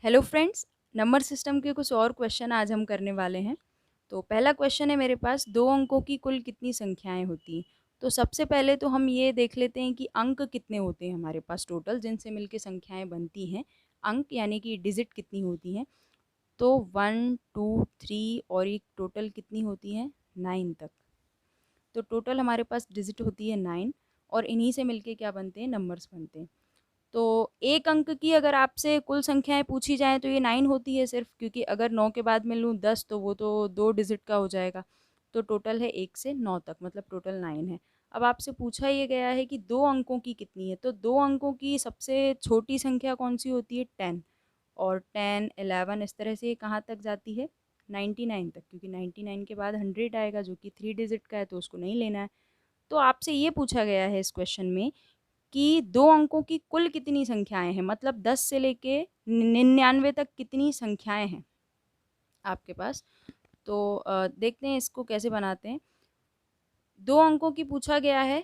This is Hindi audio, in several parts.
हेलो फ्रेंड्स, नंबर सिस्टम के कुछ और क्वेश्चन आज हम करने वाले हैं। तो पहला क्वेश्चन है मेरे पास, 2 अंकों की कुल कितनी संख्याएँ होती हैं? तो सबसे पहले तो हम ये देख लेते हैं कि अंक कितने होते हैं हमारे पास टोटल जिनसे मिलके संख्याएँ बनती हैं। अंक यानी कि डिजिट कितनी होती हैं? तो 1, 2, 3 और एक टोटल कितनी होती हैं? 9 तक। तो टोटल हमारे पास डिजिट होती है 9 और इन्हीं से मिलके क्या बनते हैं? नंबर्स बनते हैं। तो एक अंक की अगर आपसे कुल संख्याएँ पूछी जाएँ तो ये 9 होती है सिर्फ़, क्योंकि अगर 9 के बाद मैं लूँ 10 तो वो तो 2 डिजिट का हो जाएगा। तो टोटल है 1 से 9 तक, मतलब टोटल 9 है। अब आपसे पूछा ये गया है कि 2 अंकों की कितनी है, तो 2 अंकों की सबसे छोटी संख्या कौन-सी होती है? 10 और 10, 11 इस तरह से ये कहाँ तक जाती है? 99 तक, क्योंकि 99 के बाद 100 आएगा जो कि 3 डिजिट का है तो उसको नहीं लेना है। तो आपसे ये पूछा गया है इस क्वेश्चन में कि 2 अंकों की कुल कितनी संख्याएँ हैं? मतलब 10 से लेके 99 तक कितनी संख्याएँ हैं आपके पास? तो देखते हैं इसको कैसे बनाते हैं। 2 अंकों की पूछा गया है,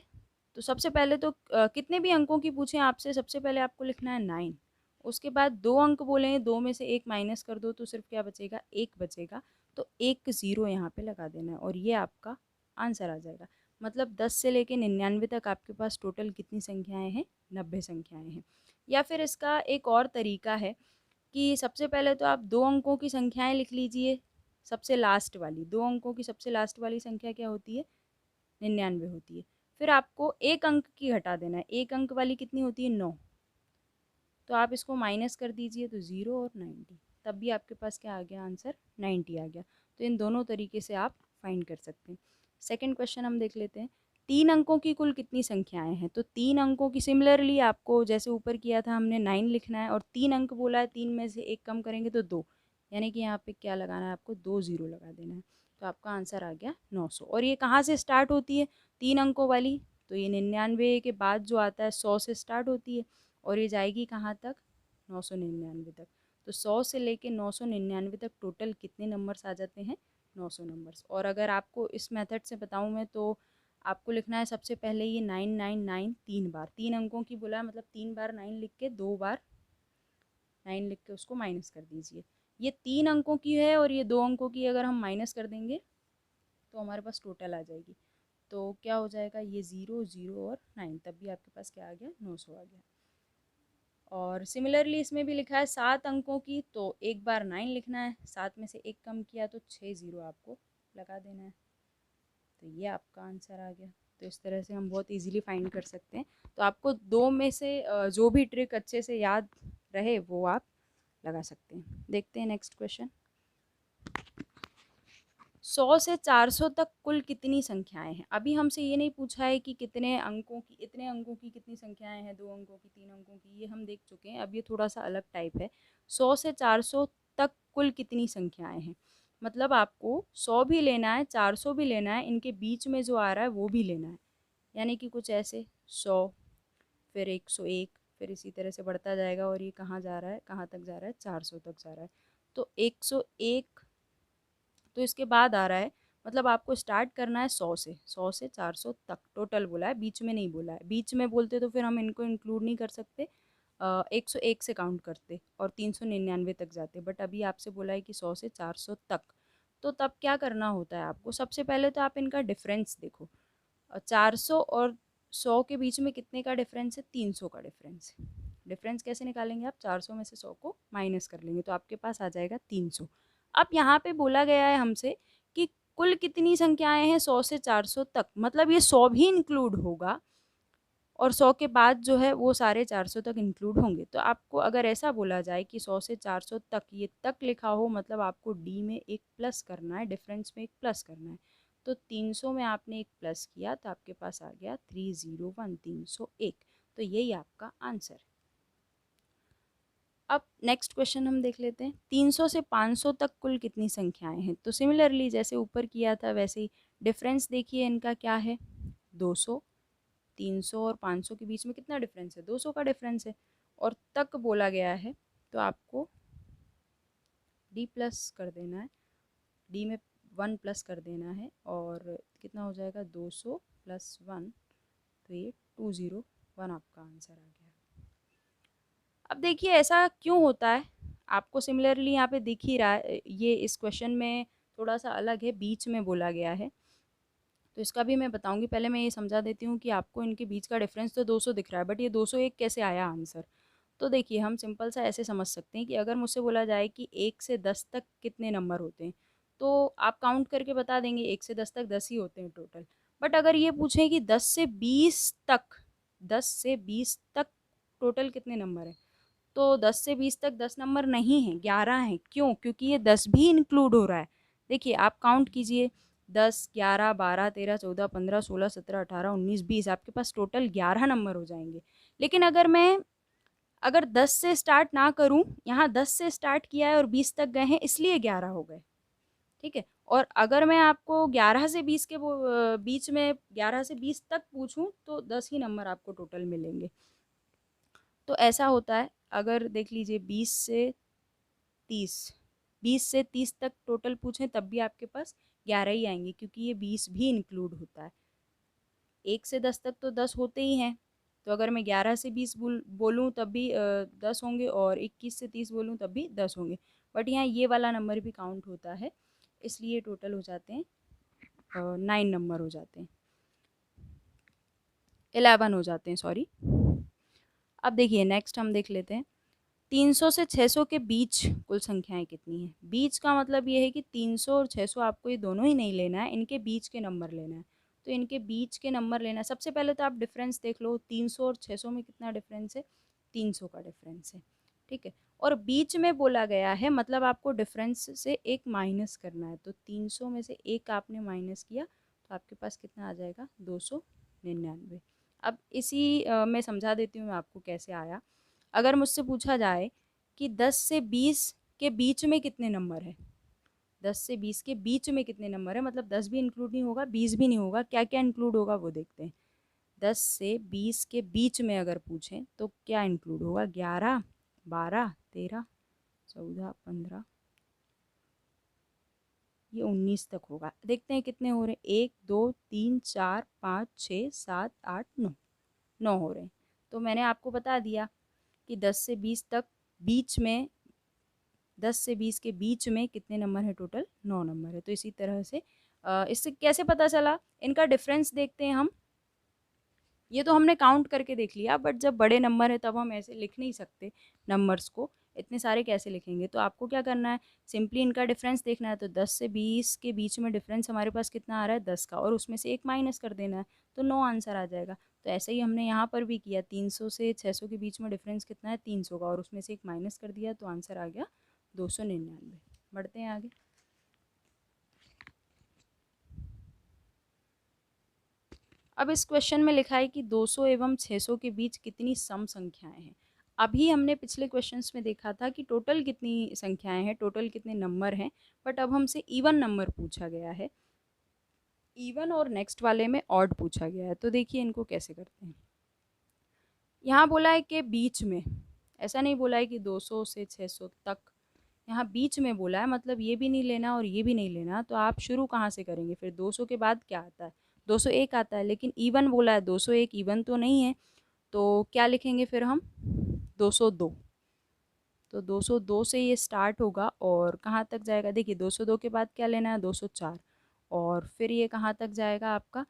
तो सबसे पहले तो कितने भी अंकों की पूछें आपसे, सबसे पहले आपको लिखना है 9। उसके बाद 2 अंक बोले हैं, 2 में से 1 माइनस कर दो तो सिर्फ़ क्या बचेगा? 1 बचेगा। तो 1 ज़ीरो यहाँ पे लगा देना है और ये आपका आंसर आ जाएगा। मतलब 10 से लेके 99 तक आपके पास टोटल कितनी संख्याएँ हैं? 90 संख्याएँ हैं। या फिर इसका एक और तरीका है कि सबसे पहले तो आप 2 अंकों की संख्याएँ लिख लीजिए, सबसे लास्ट वाली। 2 अंकों की सबसे लास्ट वाली संख्या क्या होती है? 99 होती है। फिर आपको 1 अंक की घटा देना है। 1 अंक वाली कितनी होती है? 9। तो आप इसको माइनस कर दीजिए तो 0 और 90, तब भी आपके पास क्या आ गया? आंसर 90 आ गया। तो इन दोनों तरीके से आप फाइंड कर सकते हैं। सेकंड क्वेश्चन हम देख लेते हैं। 3 अंकों की कुल कितनी संख्याएँ हैं? तो 3 अंकों की सिमिलरली आपको जैसे ऊपर किया था हमने 9 लिखना है और 3 अंक बोला है, 3 में से 1 कम करेंगे तो 2, यानी कि यहाँ पे क्या लगाना है आपको? 2 ज़ीरो लगा देना है। तो आपका आंसर आ गया 900। और ये कहाँ से स्टार्ट होती है 3 अंकों वाली? तो ये 99 के बाद जो आता है 100 से स्टार्ट होती है और ये जाएगी कहाँ तक? 999 तक। तो 100 से लेके 999 तक टोटल कितने नंबर्स आ जाते हैं? 900 नंबर्स। और अगर आपको इस मेथड से बताऊँ मैं तो आपको लिखना है सबसे पहले ये 999 3 बार, 3 अंकों की बोला है मतलब 3 बार 9 लिख के 2 बार 9 लिख के उसको माइनस कर दीजिए। ये 3 अंकों की है और ये 2 अंकों की अगर हम माइनस कर देंगे तो हमारे पास टोटल आ जाएगी। तो क्या हो जाएगा? ये 0 0 और 9, तब भी आपके पास क्या आ गया? 900 आ गया। और सिमिलरली इसमें भी लिखा है 7 अंकों की, तो एक बार 9 लिखना है, 7 में से 1 कम किया तो 6 ज़ीरो आपको लगा देना है। तो ये आपका आंसर आ गया। तो इस तरह से हम बहुत इजीली फाइंड कर सकते हैं। तो आपको 2 में से जो भी ट्रिक अच्छे से याद रहे वो आप लगा सकते हैं। देखते हैं नेक्स्ट क्वेश्चन। 100 से 400 तक कुल कितनी संख्याएँ हैं? अभी हमसे ये नहीं पूछा है कि कितने अंकों की, इतने अंकों की कितनी संख्याएँ हैं, 2 अंकों की, 3 अंकों की, ये हम देख चुके हैं। अब ये थोड़ा-सा अलग टाइप है। 100 से 400 तक कुल कितनी संख्याएँ हैं? मतलब आपको 100 भी लेना है, 400 भी लेना है, इनके बीच में जो आ रहा है वो भी लेना है। यानी कि कुछ ऐसे 100 फिर 101 फिर इसी तरह से बढ़ता जाएगा और ये कहाँ जा रहा है? कहाँ तक जा रहा है? 400 तक जा रहा है। तो 101 तो इसके बाद आ रहा है, मतलब आपको स्टार्ट करना है 100 से, 100 से 400 तक टोटल बोला है, बीच में नहीं बोला है। बीच में बोलते तो फिर हम इनको इंक्लूड नहीं कर सकते, 101 से काउंट करते और 399 तक जाते, बट अभी आपसे बोला है कि 100 से 400 तक। तो तब क्या करना होता है आपको? सबसे पहले तो आप इनका डिफरेंस देखो। 400 और 100 के बीच में कितने का डिफरेंस है? 300 का डिफरेंस है। डिफरेंस कैसे निकालेंगे आप? 400 में से 100 को माइनस कर लेंगे तो आपके पास आ जाएगा 300। अब यहाँ पे बोला गया है हमसे कि कुल कितनी संख्याएं हैं 100 से 400 तक, मतलब ये 100 भी इंक्लूड होगा और 100 के बाद जो है वो सारे 400 तक इंक्लूड होंगे। तो आपको अगर ऐसा बोला जाए कि 100 से 400 तक, ये तक लिखा हो, मतलब आपको डी में एक प्लस करना है, डिफरेंस में एक प्लस करना है। तो 300 में आपने एक प्लस किया तो आपके पास आ गया 301, 301। तो यही आपका आंसर है। अब नेक्स्ट क्वेश्चन हम देख लेते हैं। 300 से 500 तक कुल कितनी संख्याएं हैं? तो सिमिलरली जैसे ऊपर किया था वैसे ही डिफरेंस देखिए इनका क्या है? 200। 300 और 500 के बीच में कितना डिफरेंस है? 200 का डिफरेंस है। और तक बोला गया है तो आपको डी प्लस कर देना है, डी में 1 प्लस कर देना है और कितना हो जाएगा? 200 प्लस 1, तो ये 201 आपका आंसर आ गया। अब देखिए ऐसा क्यों होता है? आपको सिमिलरली यहाँ पे दिख ही रहा है, ये इस क्वेश्चन में थोड़ा सा अलग है, बीच में बोला गया है, तो इसका भी मैं बताऊंगी। पहले मैं ये समझा देती हूँ कि आपको इनके बीच का डिफरेंस तो 200 दिख रहा है, बट ये 201 कैसे आया आंसर। तो देखिए हम सिंपल सा ऐसे समझ सकते हैं कि अगर मुझसे बोला जाए कि 1 से 10 तक कितने नंबर होते हैं, तो आप काउंट करके बता देंगे 1 से 10 तक 10 ही होते हैं टोटल। बट अगर ये पूछें कि 10 से 20 तक, 10 से 20 तक टोटल कितने नंबर है, तो 10 से 20 तक 10 नंबर नहीं है, 11 है। क्यों? क्योंकि ये 10 भी इंक्लूड हो रहा है। देखिए आप काउंट कीजिए, 10, 11, 12, 13, 14, 15, 16, 17, 18, 19, 20, आपके पास टोटल 11 नंबर हो जाएंगे। लेकिन अगर 10 से स्टार्ट ना करूं, यहाँ 10 से स्टार्ट किया है और 20 तक गए हैं, इसलिए 11 हो गए। ठीक है। और अगर मैं आपको 11 से 20 के बीच में 11 से 20 तक पूछूं, तो 10 ही नंबर आपको टोटल मिलेंगे। तो ऐसा होता है। अगर देख लीजिए 30, 20 से 30 तक टोटल पूछें तब भी आपके पास 11 ही आएंगे, क्योंकि ये 20 भी इंक्लूड होता है। 1 से 10 तक तो 10 होते ही हैं, तो अगर मैं 11 से 20 बोलूँ तब भी 10 होंगे, और 21 से 30 बोलूँ तब भी 10 होंगे। बट यहाँ ये वाला नंबर भी काउंट होता है, इसलिए टोटल हो जाते हैं 9 नंबर हो जाते हैं, 11 हो जाते हैं, सॉरी। अब देखिए नेक्स्ट हम देख लेते हैं, 300 से 600 के बीच कुल संख्याएं कितनी हैं। बीच का मतलब ये है कि 300 और 600 आपको ये दोनों ही नहीं लेना है, इनके बीच के नंबर लेना है। तो इनके बीच के नंबर लेना है। सबसे पहले तो आप डिफरेंस देख लो, 300 और 600 में कितना डिफरेंस है, 300 का डिफरेंस है। ठीक है। और बीच में बोला गया है, मतलब आपको डिफरेंस से एक माइनस करना है, तो 300 में से एक आपने माइनस किया तो आपके पास कितना आ जाएगा, 299। अब इसी मैं समझा देती हूँ मैं आपको कैसे आया। अगर मुझसे पूछा जाए कि 10 से 20 के बीच में कितने नंबर है, 10 से 20 के बीच में कितने नंबर है, मतलब 10 भी इंक्लूड नहीं होगा, 20 भी नहीं होगा, क्या क्या इंक्लूड होगा वो देखते हैं। 10 से 20 के बीच में अगर पूछें तो क्या इंक्लूड होगा, 11, 12, 13, 14, 15, ये 19 तक होगा। देखते हैं कितने हो रहे हैं, 1, 2, 3, 4, 5, 6, 7, 8, 9, 9 हो रहे हैं। तो मैंने आपको बता दिया कि 10 से 20 तक बीच में, 10 से 20 के बीच में कितने नंबर है, टोटल 9 नंबर है। तो इसी तरह से इससे कैसे पता चला, इनका डिफरेंस देखते हैं हम। ये तो हमने काउंट करके देख लिया, बट जब बड़े नंबर है तब हम ऐसे लिख नहीं सकते नंबर्स को, इतने सारे कैसे लिखेंगे। तो आपको क्या करना है, सिंपली इनका डिफरेंस देखना है। तो 10 से 20 के बीच में डिफरेंस हमारे पास कितना आ रहा है, 10 का, और उसमें से एक माइनस कर देना है, तो 9 आंसर आ जाएगा। तो ऐसे ही हमने यहाँ पर भी किया, 300 से 600 के बीच में डिफरेंस कितना है, 300 का, और उसमें से एक माइनस कर दिया, तो आंसर आ गया 299। बढ़ते हैं आगे। अब इस क्वेश्चन में लिखा है कि 200 एवं 600 के बीच कितनी सम संख्याएं हैं। अभी हमने पिछले क्वेश्चंस में देखा था कि टोटल कितनी संख्याएं हैं, टोटल कितने नंबर हैं, बट अब हमसे इवन नंबर पूछा गया है। इवन और नेक्स्ट वाले में ऑड पूछा गया है। तो देखिए इनको कैसे करते हैं। यहाँ बोला है कि बीच में, ऐसा नहीं बोला है कि 200 से 600 तक, यहाँ बीच में बोला है, मतलब ये भी नहीं लेना और ये भी नहीं लेना। तो आप शुरू कहाँ से करेंगे, फिर 200 के बाद क्या आता है, 201 आता है, लेकिन इवन बोला है, 201 इवन तो नहीं है, तो क्या लिखेंगे फिर हम, 202। तो 202 से ये स्टार्ट होगा और कहाँ तक जाएगा, देखिए 202 के बाद क्या लेना है, 204, और फिर ये कहाँ तक जाएगा आपका,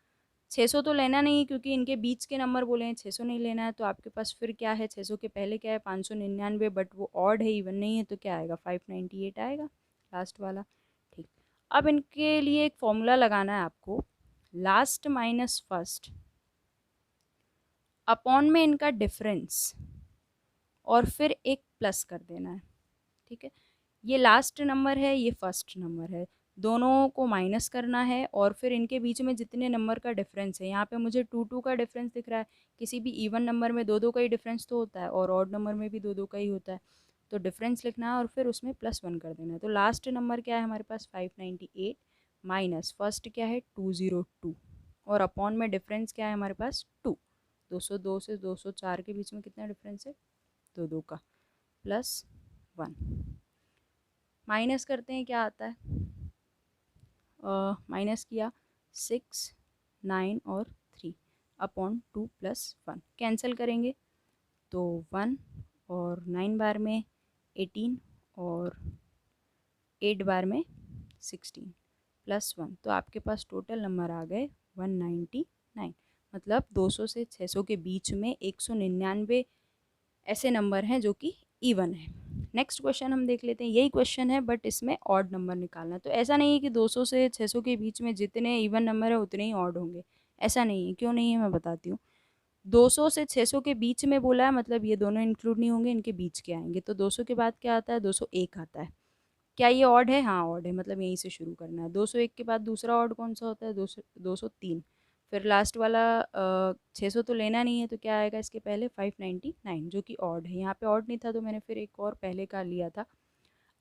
600 तो लेना नहीं है क्योंकि इनके बीच के नंबर बोले हैं, 600 नहीं लेना है। तो आपके पास फिर क्या है, 600 के पहले क्या है, 599, बट वो ऑड है, इवन नहीं है, तो क्या आएगा, 598 आएगा लास्ट वाला। ठीक। अब इनके लिए एक फॉर्मूला लगाना है आपको, लास्ट माइनस फर्स्ट अपॉन में इनका डिफरेंस, और फिर एक प्लस कर देना है। ठीक है। ये लास्ट नंबर है, ये फर्स्ट नंबर है, दोनों को माइनस करना है, और फिर इनके बीच में जितने नंबर का डिफरेंस है, यहाँ पे मुझे 2 का डिफरेंस दिख रहा है। किसी भी इवन नंबर में 2 का ही डिफरेंस तो होता है, और ऑड नंबर में भी 2 का ही होता है। तो डिफरेंस लिखना है और फिर उसमें +1 कर देना है। तो लास्ट नंबर क्या है हमारे पास, 598, माइनस फर्स्ट क्या है, 202, और अपॉन में डिफरेंस क्या है हमारे पास, 2। 202 से 204 के बीच में कितना डिफरेंस है, 2 का, +1, माइनस करते हैं, क्या आता है, माइनस किया, 6, 9 और 3 अपॉन 2 + 1, कैंसिल करेंगे तो 1, और 9 बार में 18, और 8 बार में 16 प्लस 1, तो आपके पास टोटल नंबर आ गए 199। मतलब 200 से 600 के बीच में 199 ऐसे नंबर हैं जो कि इवन है। नेक्स्ट क्वेश्चन हम देख लेते हैं, यही क्वेश्चन है बट इसमें ऑड नंबर निकालना है। तो ऐसा नहीं है कि 200 से 600 के बीच में जितने इवन नंबर है उतने ही ऑड होंगे, ऐसा नहीं है। क्यों नहीं है मैं बताती हूँ। 200 से 600 के बीच में बोला है, मतलब ये दोनों इंक्लूड नहीं होंगे, इनके बीच के आएंगे। तो 200 के बाद क्या आता है, 201 आता है। क्या ये ऑड है? हाँ ऑड है, मतलब यहीं से शुरू करना है। 201 के बाद दूसरा ऑड कौन सा होता है, 203। फिर लास्ट वाला 600 तो लेना नहीं है, तो क्या आएगा इसके पहले, 599, जो कि ऑड है। यहाँ पे ऑड नहीं था तो मैंने फिर एक और पहले का लिया था।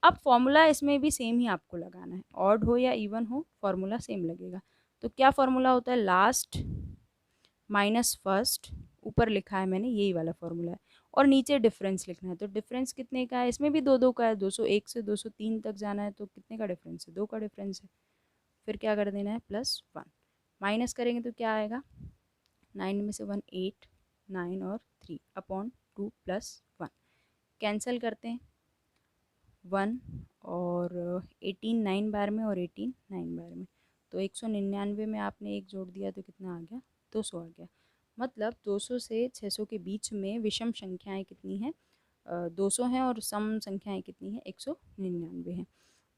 अब फॉर्मूला इसमें भी सेम ही आपको लगाना है, ऑड हो या इवन हो फॉर्मूला सेम लगेगा। तो क्या फॉर्मूला होता है, लास्ट माइनस फर्स्ट, ऊपर लिखा है मैंने यही वाला फॉर्मूला है, और नीचे डिफरेंस लिखना है। तो डिफरेंस कितने का है, इसमें भी दो दो का है, 201 से 203 तक जाना है, तो कितने का डिफरेंस है, 2 का डिफरेंस है। फिर क्या कर देना है, +1 माइनस करेंगे तो क्या आएगा, 9 में से 1 8, 9 और 3 अपॉन 2 + 1, कैंसिल करते हैं 1 और 18 9 बार में और 18 9 बार में, तो 199 में आपने एक जोड़ दिया तो कितना आ गया, 200 आ गया। मतलब 200 से 600 के बीच में विषम संख्याएं कितनी हैं, 200 हैं, और सम संख्याएं कितनी हैं, 199 हैं।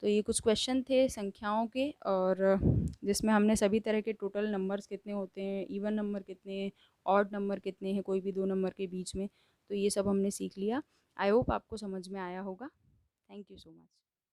तो ये कुछ क्वेश्चन थे संख्याओं के, और जिसमें हमने सभी तरह के टोटल नंबर्स कितने होते हैं, इवन नंबर कितने हैं, ऑड नंबर कितने हैं कोई भी दो नंबर के बीच में, तो ये सब हमने सीख लिया। आई होप आपको समझ में आया होगा। Thank you so much.